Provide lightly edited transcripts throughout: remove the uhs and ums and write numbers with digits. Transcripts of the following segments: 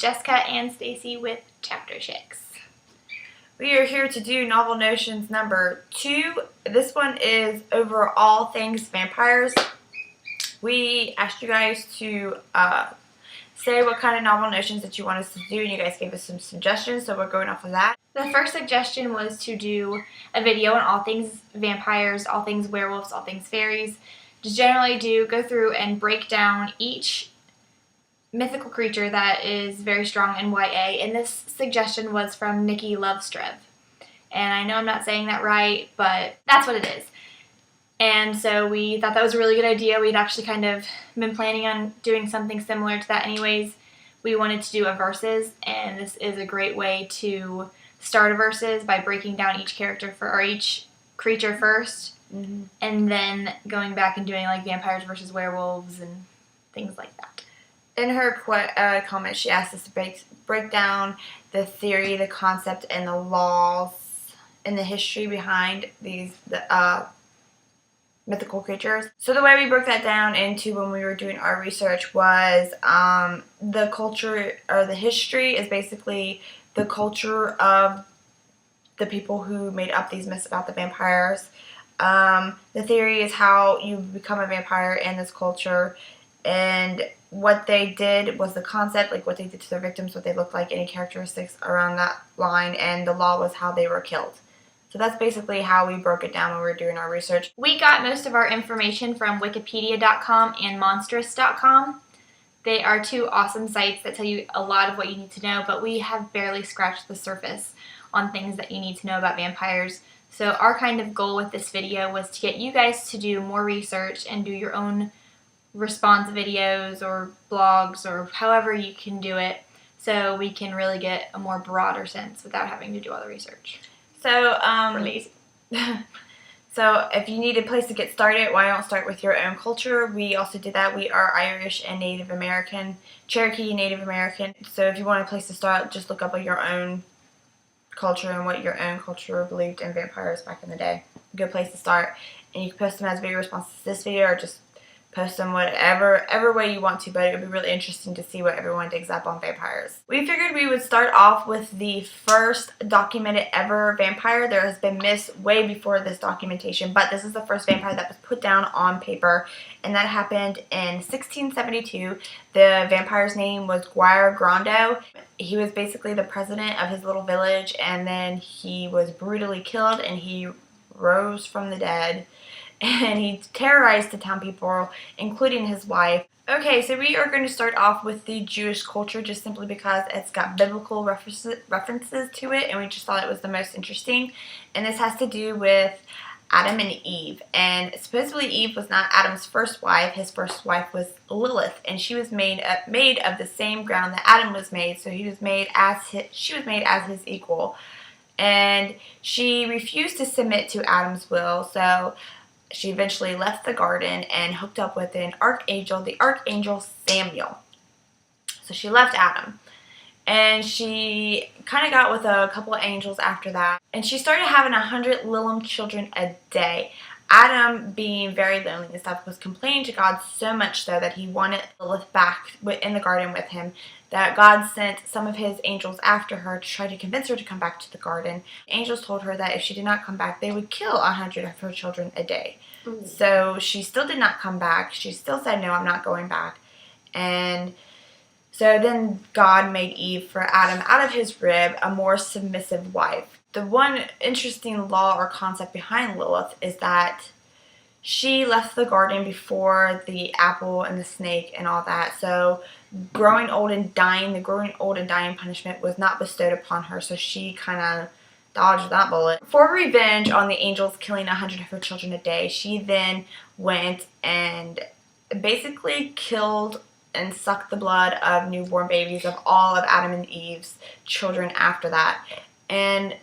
Jessica and Stacy with Chapter 6. We are here to do Novel Notions number 2. This one is over all things vampires. We asked you guys to say what kind of novel notions that you want us to do, and you guys gave us some suggestions, so we're going off of that. The first suggestion was to do a video on all things vampires, all things werewolves, all things fairies. Just generally go through and break down each mythical creature that is very strong in YA, and this suggestion was from Nikki Lovestrev. And I know I'm not saying that right, but that's what it is. And so we thought that was a really good idea. We'd actually kind of been planning on doing something similar to that anyways. We wanted to do a versus, and this is a great way to start a versus by breaking down each character or each creature first, and then going back and doing like vampires versus werewolves and things like that. In her comment, she asked us to break down the theory, the concept, and the laws and the history behind these mythical creatures. So the way we broke that down into when we were doing our research was the culture, or the history is basically the culture of the people who made up these myths about the vampires. The theory is how you become a vampire in this culture, and what they did was the concept, like what they did to their victims, what they looked like, any characteristics around that line, and the law was how they were killed. So that's basically how we broke it down when we were doing our research. We got most of our information from Wikipedia.com and Monstrous.com. They are two awesome sites that tell you a lot of what you need to know, but we have barely scratched the surface on things that you need to know about vampires. So our kind of goal with this video was to get you guys to do more research and do your own response videos or blogs or however you can do it, so we can really get a more broader sense without having to do all the research. So, We're lazy. So if you need a place to get started, why don't start with your own culture? We also did that. We are Irish and Native American, Cherokee Native American. So if you want a place to start, just look up your own culture and what your own culture believed in vampires back in the day. A good place to start. And you can post them as video responses to this video, or just post them whatever way you want to, but it would be really interesting to see what everyone digs up on vampires. We figured we would start off with the first documented ever vampire. There has been myths way before this documentation, but this is the first vampire that was put down on paper, and that happened in 1672. The vampire's name was Guire Grando. He was basically the president of his little village, and then he was brutally killed, and he rose from the dead. And he terrorized the town people, including his wife. Okay, so we are going to start off with the Jewish culture, just simply because it's got biblical references to it, and we just thought it was the most interesting. And this has to do with Adam and Eve. And supposedly Eve was not Adam's first wife. His first wife was Lilith, and she was made of the same ground that Adam was made. So she was made as his equal. And she refused to submit to Adam's will, so she eventually left the garden and hooked up with an archangel, the archangel Samuel. So she left Adam, and she kind of got with a couple of angels after that, and she started having 100 Lilim children a day. Adam, being very lonely and stuff, was complaining to God so much so that he wanted Lilith back in the garden with him, that God sent some of his angels after her to try to convince her to come back to the garden. The angels told her that if she did not come back, they would kill 100 of her children a day. Ooh. So she still did not come back. She still said, no, I'm not going back. And so then God made Eve for Adam out of his rib a more submissive wife. The one interesting law or concept behind Lilith is that she left the garden before the apple and the snake and all that. So the growing old and dying punishment was not bestowed upon her. So she kind of dodged that bullet. For revenge on the angels killing 100 of her children a day, she then went and basically killed and sucked the blood of newborn babies of all of Adam and Eve's children after that. And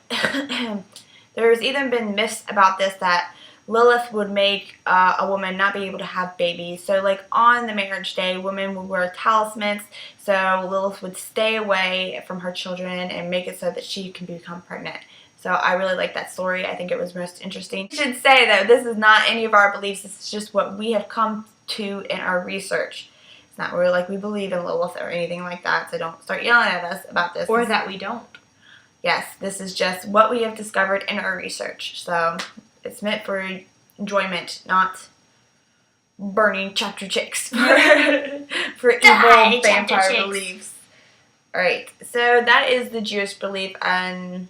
there's even been myths about this, that Lilith would make a woman not be able to have babies. So like on the marriage day, women would wear talismans, so Lilith would stay away from her children and make it so that she can become pregnant. So I really like that story. I think it was most interesting. I should say though, this is not any of our beliefs. This is just what we have come to in our research. It's not really like we believe in Lilith or anything like that, so don't start yelling at us about this. Or that we don't. Yes, this is just what we have discovered in our research. So it's meant for enjoyment, not burning chapter chicks for evil vampire beliefs. Alright, so that is the Jewish belief. And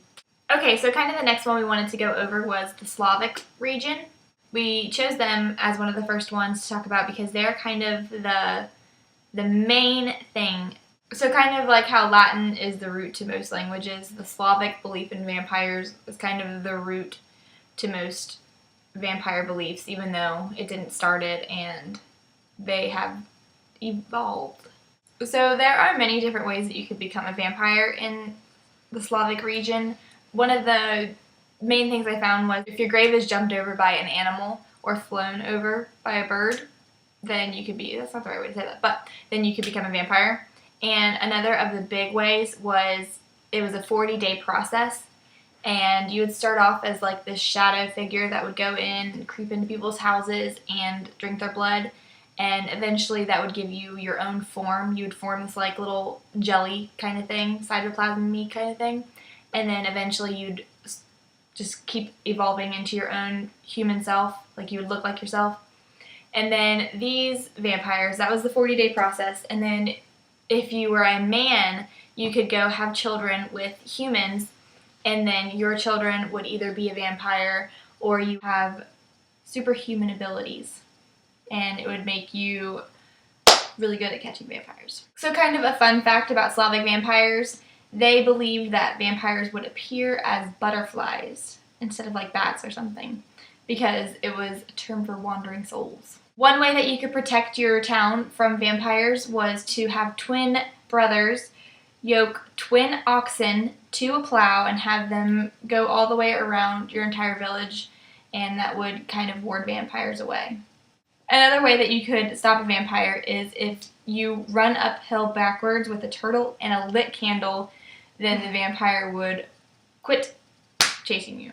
okay, so kind of the next one we wanted to go over was the Slavic region. We chose them as one of the first ones to talk about because they're kind of the main thing. So kind of like how Latin is the root to most languages, the Slavic belief in vampires is kind of the root to most vampire beliefs, even though it didn't start it and they have evolved. So there are many different ways that you could become a vampire in the Slavic region. One of the main things I found was if your grave is jumped over by an animal or flown over by a bird, then you could be, that's not the right way to say that, but then you could become a vampire. And another of the big ways was it was a 40-day process, and you would start off as like this shadow figure that would go in and creep into people's houses and drink their blood, and eventually that would give you your own form. You would form this like little jelly kind of thing, cytoplasm-y kind of thing, and then eventually you'd just keep evolving into your own human self, like you would look like yourself. And then these vampires, that was the 40-day process, and then if you were a man, you could go have children with humans, and then your children would either be a vampire or you have superhuman abilities, and it would make you really good at catching vampires. So kind of a fun fact about Slavic vampires, they believed that vampires would appear as butterflies instead of like bats or something, because it was a term for wandering souls. One way that you could protect your town from vampires was to have twin brothers yoke twin oxen to a plow and have them go all the way around your entire village, and that would kind of ward vampires away. Another way that you could stop a vampire is if you run uphill backwards with a turtle and a lit candle, then the vampire would quit chasing you.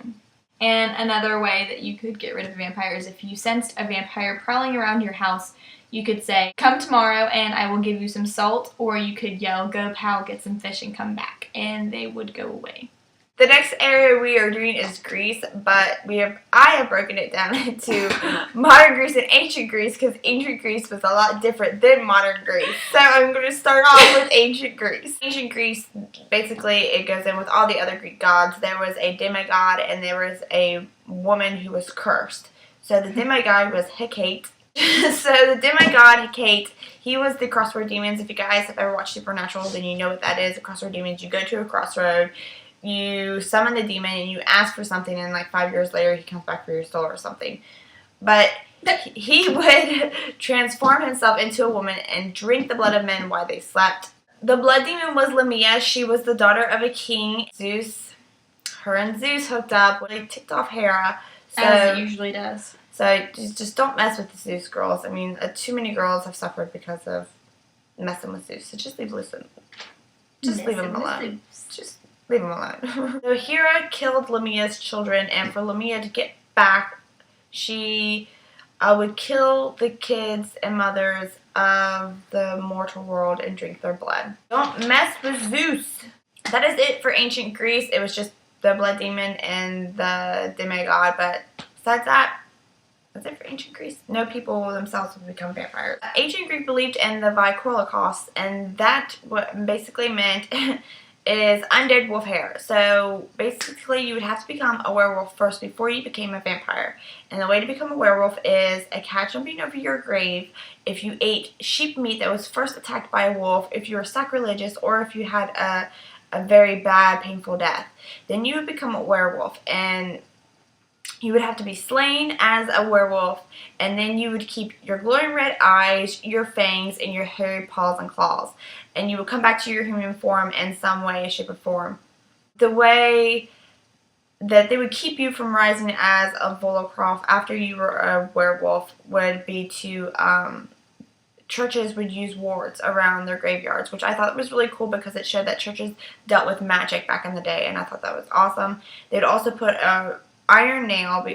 And another way that you could get rid of a vampire is if you sensed a vampire prowling around your house, you could say, "Come tomorrow and I will give you some salt," or you could yell, "Go pal, get some fish and come back," and they would go away. The next area we are doing is Greece, but I have broken it down into modern Greece and ancient Greece because ancient Greece was a lot different than modern Greece. So I'm going to start off with ancient Greece. Ancient Greece, basically, it goes in with all the other Greek gods. There was a demigod and there was a woman who was cursed. So the demigod was Hecate. So the demigod Hecate, he was the crossroad demons. If you guys have ever watched Supernatural, then you know what that is. A crossroad demons, you go to a crossroad, you summon the demon, and you ask for something, and like 5 years later, he comes back for your soul or something. But he would transform himself into a woman and drink the blood of men while they slept. The blood demon was Lamia. She was the daughter of a king, Zeus. Her and Zeus hooked up. They ticked off Hera. So, as it usually does. So just don't mess with the Zeus girls. I mean, too many girls have suffered because of messing with Zeus. So just leave him alone. Just leave him alone. So Hera killed Lamia's children, and for Lamia to get back, she would kill the kids and mothers of the mortal world and drink their blood. Don't mess with Zeus. That is it for ancient Greece. It was just the blood demon and the demigod, but besides that, that's it for ancient Greece. No people themselves would become vampires. Ancient Greek believed in the Vicrolicos, and that what basically meant is undead wolf hair. So basically you would have to become a werewolf first before you became a vampire. And the way to become a werewolf is a cat jumping over your grave, if you ate sheep meat that was first attacked by a wolf, if you were sacrilegious, or if you had a very bad, painful death. Then you would become a werewolf, and you would have to be slain as a werewolf, and then you would keep your glowing red eyes, your fangs, and your hairy paws and claws. And you would come back to your human form in some way, shape, or form. The way that they would keep you from rising as a Volocroft after you were a werewolf would be to, churches would use wards around their graveyards, which I thought was really cool because it showed that churches dealt with magic back in the day, and I thought that was awesome. They'd also put a iron nail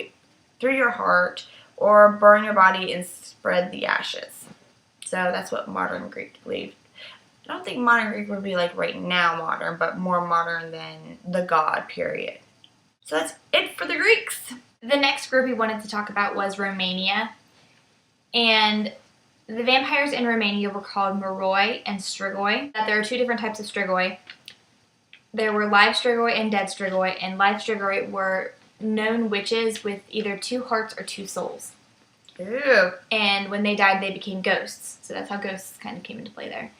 through your heart or burn your body and spread the ashes. So that's what modern Greek believed. I don't think modern Greek would be like right now modern, but more modern than the god period. So that's it for the Greeks. The next group we wanted to talk about was Romania. And the vampires in Romania were called Moroi and Strigoi. There are two different types of Strigoi. There were live Strigoi and dead Strigoi, and live Strigoi were known witches with either 2 hearts or 2 souls. Ew. And when they died, they became ghosts. So that's how ghosts kind of came into play there.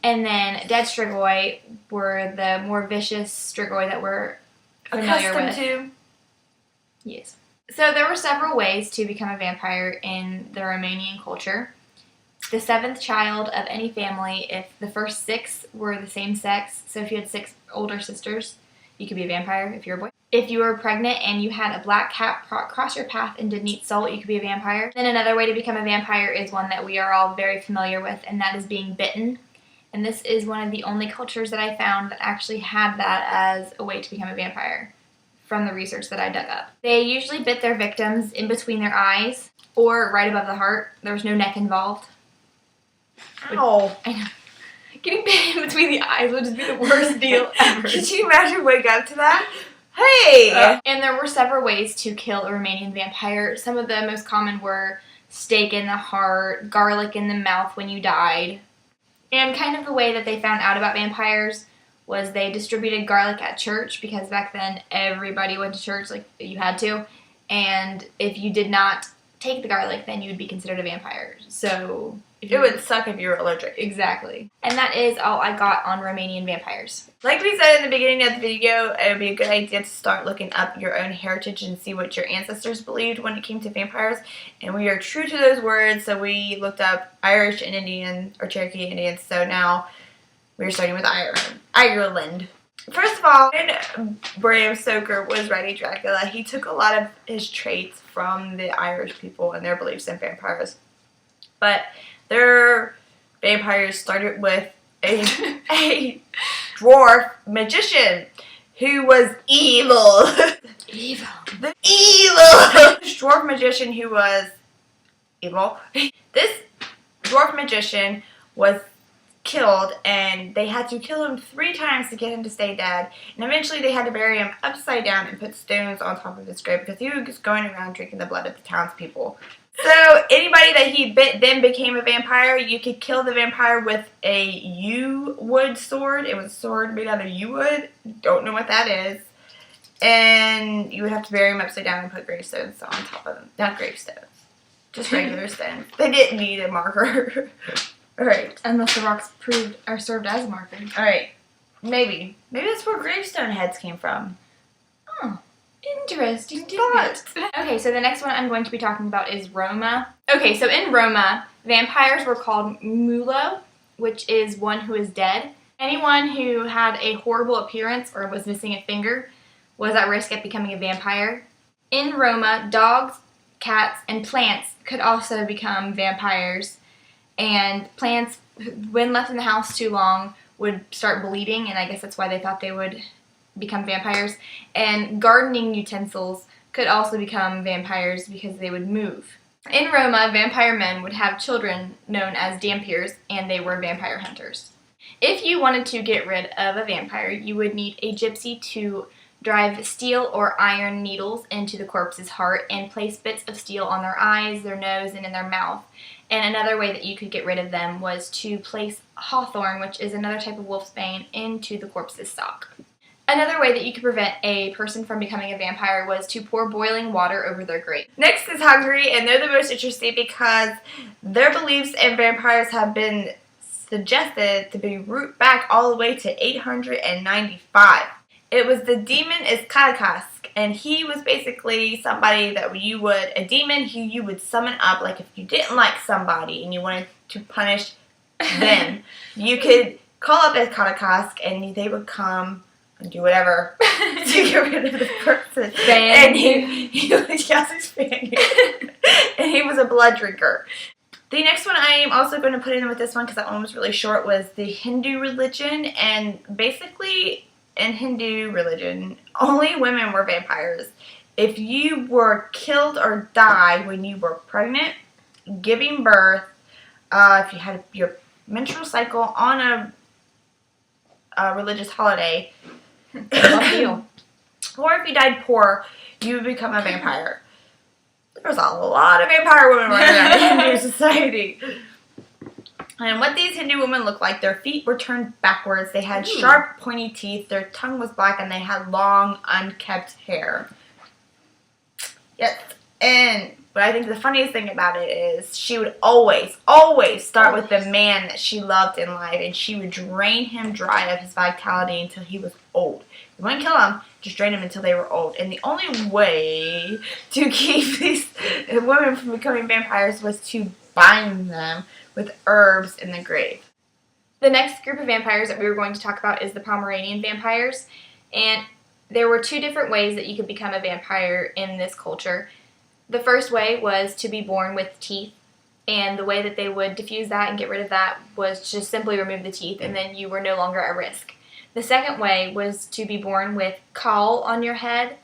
And then dead Strigoi were the more vicious Strigoi that we're familiar with. To. Yes. So there were several ways to become a vampire in the Romanian culture. The 7th child of any family, if the first 6 were the same sex, so if you had 6 older sisters, you could be a vampire if you're a boy. If you were pregnant and you had a black cat cross your path and didn't eat salt, you could be a vampire. Then another way to become a vampire is one that we are all very familiar with, and that is being bitten. And this is one of the only cultures that I found that actually had that as a way to become a vampire from the research that I dug up. They usually bit their victims in between their eyes or right above the heart. There was no neck involved. Ow. I know. Getting bit in between the eyes would just be the worst deal ever. Could you imagine waking up to that? Hey! And there were several ways to kill a Romanian vampire. Some of the most common were stake in the heart, garlic in the mouth when you died. And kind of the way that they found out about vampires was they distributed garlic at church, because back then everybody went to church, like you had to. And if you did not take the garlic, then you would be considered a vampire. So it would suck if you were allergic. Exactly. And that is all I got on Romanian vampires. Like we said in the beginning of the video, it would be a good idea to start looking up your own heritage and see what your ancestors believed when it came to vampires. And we are true to those words, so we looked up Irish and Indian, or Cherokee Indians, so now we're starting with Ireland. First of all, when Bram Stoker was writing Dracula, he took a lot of his traits from the Irish people and their beliefs in vampires. But their vampires started with a dwarf magician who was evil. Evil. The evil dwarf magician who was evil. This dwarf magician was killed, and they had to kill him 3 times to get him to stay dead. And eventually they had to bury him upside down and put stones on top of his grave because he was going around drinking the blood of the townspeople. So anybody that he bit then became a vampire. You could kill the vampire with a yew wood sword. It was a sword made out of yew wood. Don't know what that is. And you would have to bury him upside down and put gravestones on top of them. Not gravestones. Just regular stones. They didn't need a marker. Alright. Unless the rocks served as a marker. Alright. Maybe. Maybe that's where gravestone heads came from. Oh. Interesting thought. Okay, so the next one I'm going to be talking about is Roma. Okay, so in Roma, vampires were called mulo, which is one who is dead. Anyone who had a horrible appearance or was missing a finger was at risk of becoming a vampire. In Roma, dogs, cats, and plants could also become vampires. And plants, when left in the house too long, would start bleeding, and I guess that's why they thought they would become vampires. And gardening utensils could also become vampires because they would move. In Roma, vampire men would have children known as dampirs, and they were vampire hunters. If you wanted to get rid of a vampire, you would need a gypsy to drive steel or iron needles into the corpse's heart and place bits of steel on their eyes, their nose, and in their mouth. And another way that you could get rid of them was to place hawthorn, which is another type of wolfsbane, into the corpse's sock. Another way that you could prevent a person from becoming a vampire was to pour boiling water over their grave. Next is Hungary, and they're the most interesting because their beliefs in vampires have been suggested to be root back all the way to 895. It was the demon Iskatkask, and he was basically somebody that a demon who you would summon up, like if you didn't like somebody and you wanted to punish them, you could call up Iskatkask and they would come and do whatever to get rid of the person. And he was and he was a blood drinker. The next one I am also going to put in with this one because that one was really short was the Hindu religion, and basically in Hindu religion, only women were vampires. If you were killed or died when you were pregnant, giving birth, if you had your menstrual cycle on a religious holiday, Love you. or if you died poor, you would become a vampire. There's a lot of vampire women running around in Hindu society. And what these Hindu women looked like, their feet were turned backwards, they had sharp, pointy teeth, their tongue was black, and they had long, unkept hair. Yes, but I think the funniest thing about it is she would always start with the man that she loved in life, and she would drain him dry of his vitality until he was old. You wouldn't kill him, just drain him until they were old. And the only way to keep these women from becoming vampires was to bind them with herbs in the grave. The next group of vampires that we were going to talk about is the Pomeranian vampires. And there were 2 different ways that you could become a vampire in this culture. The first way was to be born with teeth, and the way that they would diffuse that and get rid of that was just simply remove the teeth, and then you were no longer at risk. The second way was to be born with caul on your head,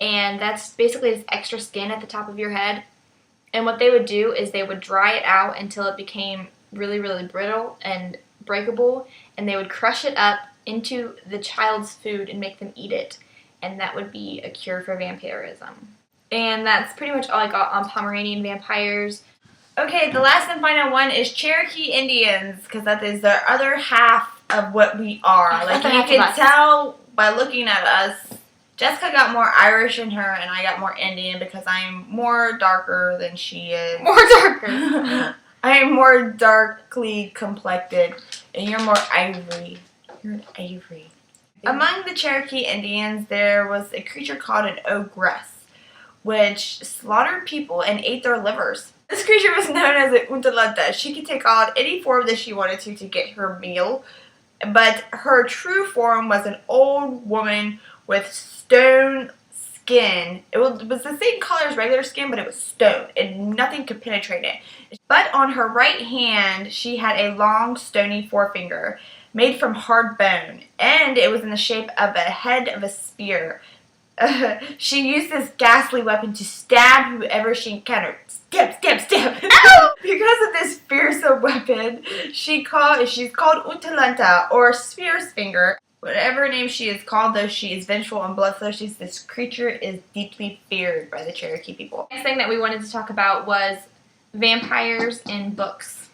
and that's basically this extra skin at the top of your head. And what they would do is they would dry it out until it became really, really brittle and breakable, and they would crush it up into the child's food and make them eat it, and that would be a cure for vampirism. And that's pretty much all I got on Pomeranian vampires. Okay, the last and final one is Cherokee Indians, because that is the other half of what we are. Like, you can tell by looking at us, Jessica got more Irish in her, and I got more Indian because I'm more darker than she is. More darker. I am more darkly complected, and you're more ivory. You're an ivory. Among the Cherokee Indians, there was a creature called an ogress, which slaughtered people and ate their livers. This creature was known as an Untulanta. She could take on any form that she wanted to get her meal, but her true form was an old woman with stone skin. It was the same color as regular skin, but it was stone, and nothing could penetrate it. But on her right hand, she had a long, stony forefinger made from hard bone, and it was in the shape of a head of a spear. She used this ghastly weapon to stab whoever she encountered. Stab, stab, stab. Because of this fearsome weapon, she's called Untulanta, or Spear's Finger. Whatever name she is called, though she is vengeful and bloodthirsty, this creature is deeply feared by the Cherokee people. Next thing that we wanted to talk about was vampires in books.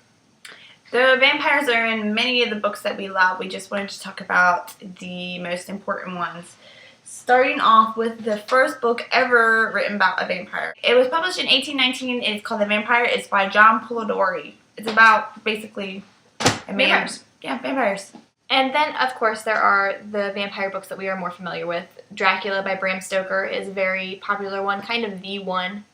The vampires are in many of the books that we love. We just wanted to talk about the most important ones. Starting off with the first book ever written about a vampire. It was published in 1819. It's called The Vampire. It's by John Polidori. It's about basically a man. Vampires. Yeah, vampires. And then, of course, there are the vampire books that we are more familiar with. Dracula by Bram Stoker is a very popular one, kind of the one.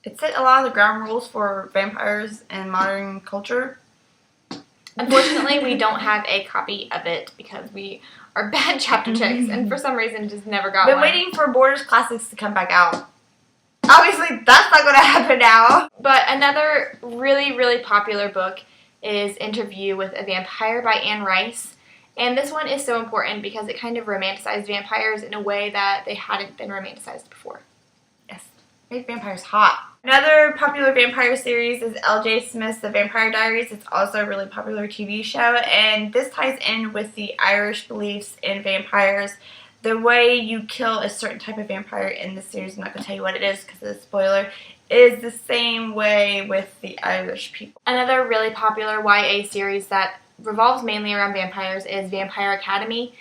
It set a lot of the ground rules for vampires in modern culture. Unfortunately, we don't have a copy of it because we are bad chapter checks, and for some reason just never got one. Been waiting for Borders Classics to come back out. Obviously, that's not going to happen now. But another really, really popular book is Interview with a Vampire by Anne Rice. And this one is so important because it kind of romanticized vampires in a way that they hadn't been romanticized before. Yes, make vampires hot. Another popular vampire series is L.J. Smith's The Vampire Diaries. It's also a really popular TV show, and this ties in with the Irish beliefs in vampires. The way you kill a certain type of vampire in the series, I'm not going to tell you what it is because it's a spoiler, is the same way with the Irish people. Another really popular YA series that revolves mainly around vampires is Vampire Academy.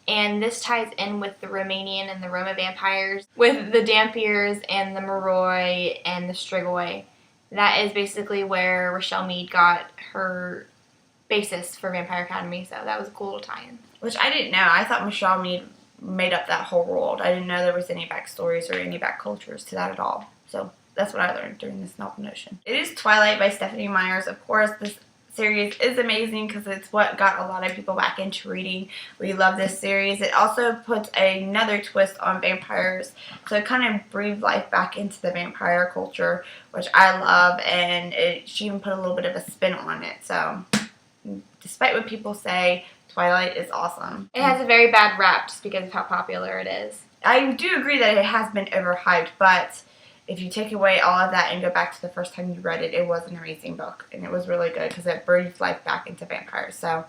And this ties in with the Romanian and the Roma vampires, with the Dampiers and the Moroi and the Strigoi. That is basically where Rochelle Mead got her basis for Vampire Academy, so that was a cool little tie-in. Which I didn't know. I thought Michelle Mead made up that whole world. I didn't know there was any backstories or any back cultures to that at all. So that's what I learned during this novel notion. It is Twilight by Stephanie Myers. Of course, this series is amazing because it's what got a lot of people back into reading. We love this series. It also puts another twist on vampires, so it kind of breathed life back into the vampire culture, which I love, and she even put a little bit of a spin on it. So despite what people say, Twilight is awesome. It has a very bad rap just because of how popular it is. I do agree that it has been overhyped, but if you take away all of that and go back to the first time you read it, it was an amazing book. And it was really good because it breathed life back into vampires. So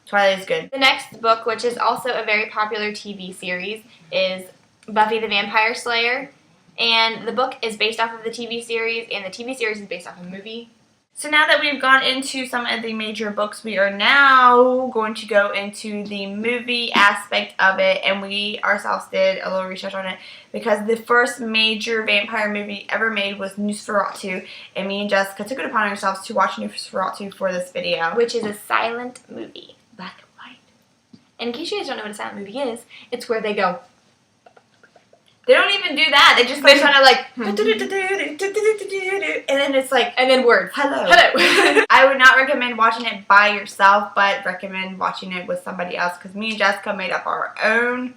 Twilight is good. The next book, which is also a very popular TV series, is Buffy the Vampire Slayer. And the book is based off of the TV series, and the TV series is based off of a movie. So now that we've gone into some of the major books, we are now going to go into the movie aspect of it, and we ourselves did a little research on it because the first major vampire movie ever made was Nosferatu, and me and Jessica took it upon ourselves to watch Nosferatu for this video. Which is a silent movie. Black and white. And in case you guys don't know what a silent movie is, it's where they go. They don't even do that. They just like kind of like, and then it's like, And then words. hello. Hello. I would not recommend watching it by yourself, but recommend watching it with somebody else because me and Jessica made up our own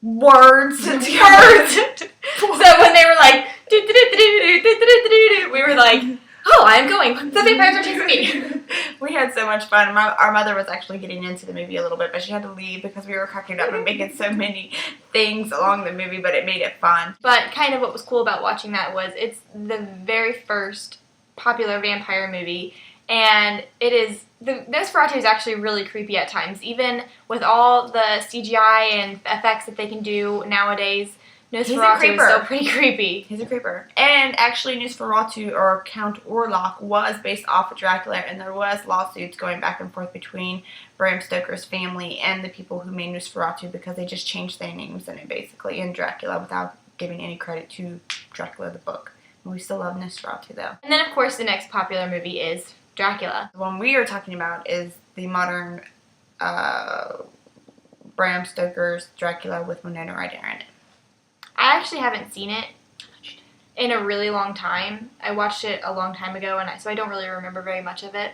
words. So when they were like, we were like, oh, I'm going. The vampires are chasing me. We had so much fun. Our mother was actually getting into the movie a little bit, but she had to leave because we were cracking up and making so many things along the movie, but it made it fun. But kind of what was cool about watching that was it's the very first popular vampire movie, and it is, Nosferatu is actually really creepy at times. Even with all the CGI and effects that they can do nowadays, Nosferatu is still pretty creepy. He's a creeper. And actually Nosferatu, or Count Orlok, was based off of Dracula, and there was lawsuits going back and forth between Bram Stoker's family and the people who made Nosferatu because they just changed their names in it, basically, in Dracula, without giving any credit to Dracula the book. And we still love Nosferatu, though. And then, of course, the next popular movie is Dracula. The one we are talking about is the modern Bram Stoker's Dracula with Winona Ryder in it. I actually haven't seen it in a really long time. I watched it a long time ago, so I don't really remember very much of it.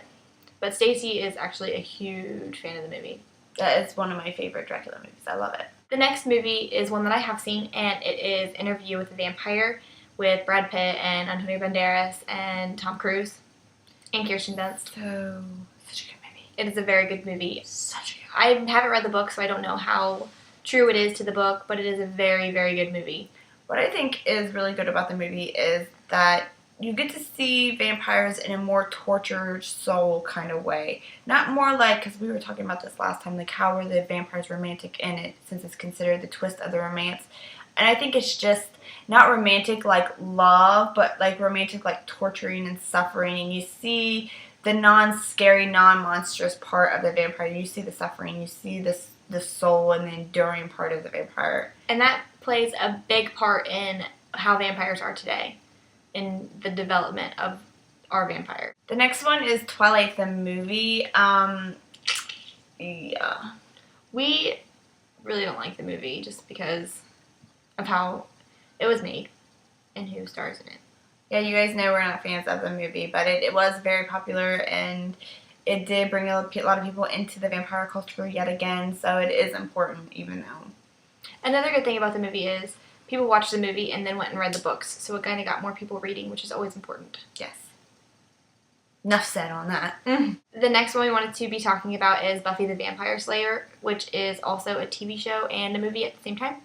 But Stacy is actually a huge fan of the movie. That is one of my favorite Dracula movies. I love it. The next movie is one that I have seen, and it is Interview with the Vampire with Brad Pitt and Antonio Banderas and Tom Cruise and Kirsten Dunst. Such a good movie. It is a very good movie. Such a good I haven't read the book, so I don't know how true it is to the book, but it is a very, very good movie. What I think is really good about the movie is that you get to see vampires in a more tortured soul kind of way. Not more like, because we were talking about this last time, like how are the vampires romantic in it, since it's considered the twist of the romance. And I think it's just not romantic like love, but like romantic like torturing and suffering. And you see the non-scary, non-monstrous part of the vampire. You see the suffering. You see the soul and the enduring part of the vampire. And that plays a big part in how vampires are today, in the development of our vampire. The next one is Twilight the movie. Yeah. We really don't like the movie just because of how it was made and who stars in it. Yeah, you guys know we're not fans of the movie, but it was very popular, and it did bring a lot of people into the vampire culture yet again, so it is important, even though. Another good thing about the movie is people watched the movie and then went and read the books, so it kind of got more people reading, which is always important. Yes. Enough said on that. The next one we wanted to be talking about is Buffy the Vampire Slayer, which is also a TV show and a movie at the same time.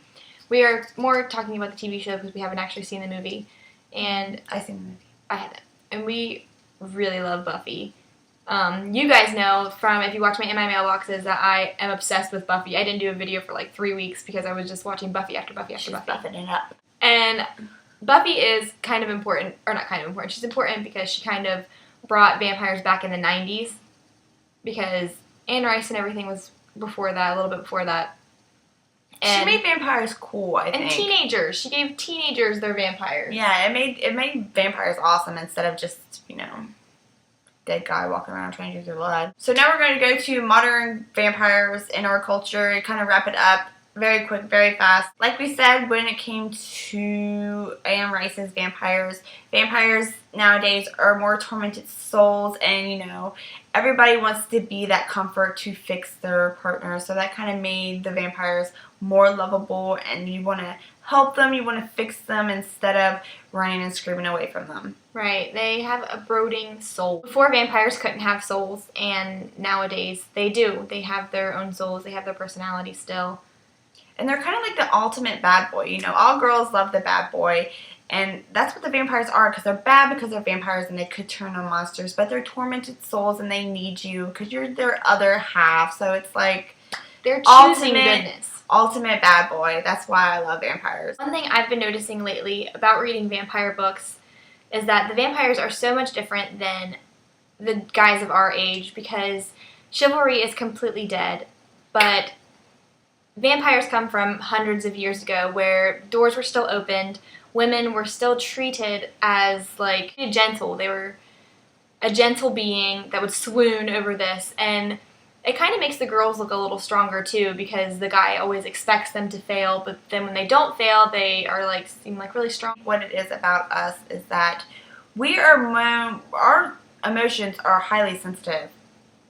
We are more talking about the TV show because we haven't actually seen the movie, and I've seen the movie. I haven't. And we really love Buffy. You guys know from, if you watch my In My Mailboxes, that I am obsessed with Buffy. I didn't do a video for like 3 weeks because I was just watching Buffy after Buffy after Buffy. Buffing it up. And Buffy is kind of important, or not kind of important, she's important because she kind of brought vampires back in the 90s, because Anne Rice and everything was before that, a little bit before that. And, she made vampires cool, I think. And teenagers. She gave teenagers their vampires. Yeah, it made vampires awesome instead of just, dead guy walking around trying to drink their blood. So now we're going to go to modern vampires in our culture, kind of wrap it up very quick, very fast. Like we said, when it came to Anne Rice's vampires nowadays are more tormented souls, and everybody wants to be that comfort to fix their partner. So that kind of made the vampires more lovable, and you want to help them, you want to fix them instead of running and screaming away from them. Right, they have a brooding soul. Before, vampires couldn't have souls, and nowadays they do. They have their own souls, they have their personality still. And they're kind of like the ultimate bad boy. You know, all girls love the bad boy. And that's what the vampires are, because they're bad because they're vampires and they could turn on monsters. But they're tormented souls and they need you because you're their other half. So it's like They're choosing goodness. Ultimate bad boy. That's why I love vampires. One thing I've been noticing lately about reading vampire books is that the vampires are so much different than the guys of our age, because chivalry is completely dead, but vampires come from hundreds of years ago where doors were still opened, women were still treated as like gentle. They were a gentle being that would swoon over this, and it kind of makes the girls look a little stronger too, because the guy always expects them to fail, but then when they don't fail, they are like seem like really strong. What it is about us is that we are our emotions are highly sensitive.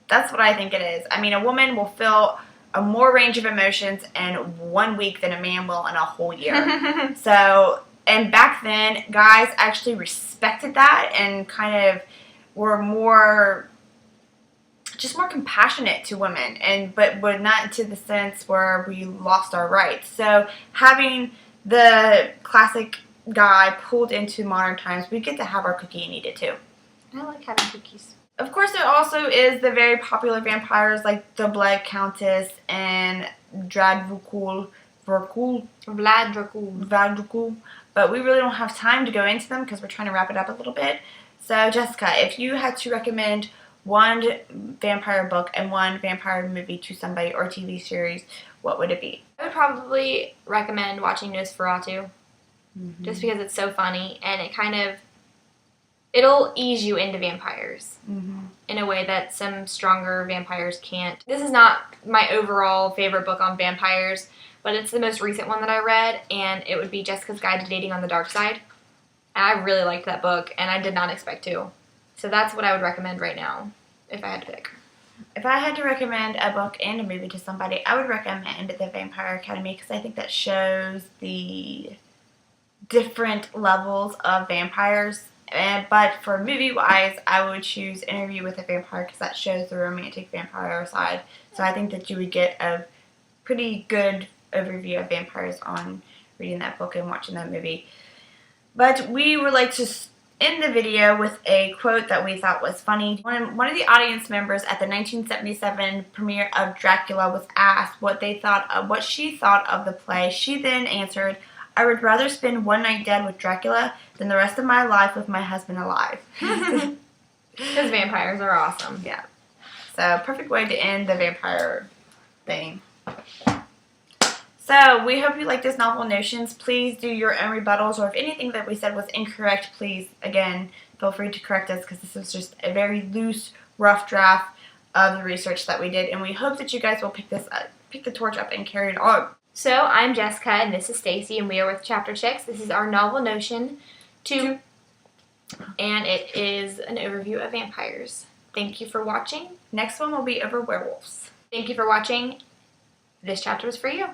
That's what I think it is. I mean, a woman will feel a more range of emotions in 1 week than a man will in a whole year. So, and back then, guys actually respected that and kind of were more, just more compassionate to women, but not to the sense where we lost our rights. So having the classic guy pulled into modern times, we get to have our cookie and eat it too. I like having cookies. Of course, there also is the very popular vampires like the Blood Countess and Vlad Dracul, but we really don't have time to go into them because we're trying to wrap it up a little bit. So, Jessica, if you had to recommend one vampire book and one vampire movie to somebody or TV series, what would it be? I would probably recommend watching Nosferatu, just because it's so funny and it'll ease you into vampires in a way that some stronger vampires can't. This is not my overall favorite book on vampires, but it's the most recent one that I read, and it would be Jessica's Guide to Dating on the Dark Side. And I really liked that book, and I did not expect to. So that's what I would recommend right now, if I had to pick. If I had to recommend a book and a movie to somebody, I would recommend The Vampire Academy, because I think that shows the different levels of vampires. But for movie-wise, I would choose Interview with a Vampire, because that shows the romantic vampire side. So I think that you would get a pretty good overview of vampires on reading that book and watching that movie. But we would like to end the video with a quote that we thought was funny. One of the audience members at the 1977 premiere of Dracula was asked what she thought of the play. She then answered, "I would rather spend one night dead with Dracula than the rest of my life with my husband alive." Because vampires are awesome. Yeah. So, perfect way to end the vampire thing. So, we hope you like this Novel Notions. Please do your own rebuttals, or if anything that we said was incorrect, please, again, feel free to correct us, because this is just a very loose, rough draft of the research that we did, and we hope that you guys will pick the torch up and carry it on. So, I'm Jessica, and this is Stacy, and we are with Chapter Chicks. This is our Novel Notion 2, and it is an overview of vampires. Thank you for watching. Next one will be over werewolves. Thank you for watching. This chapter was for you.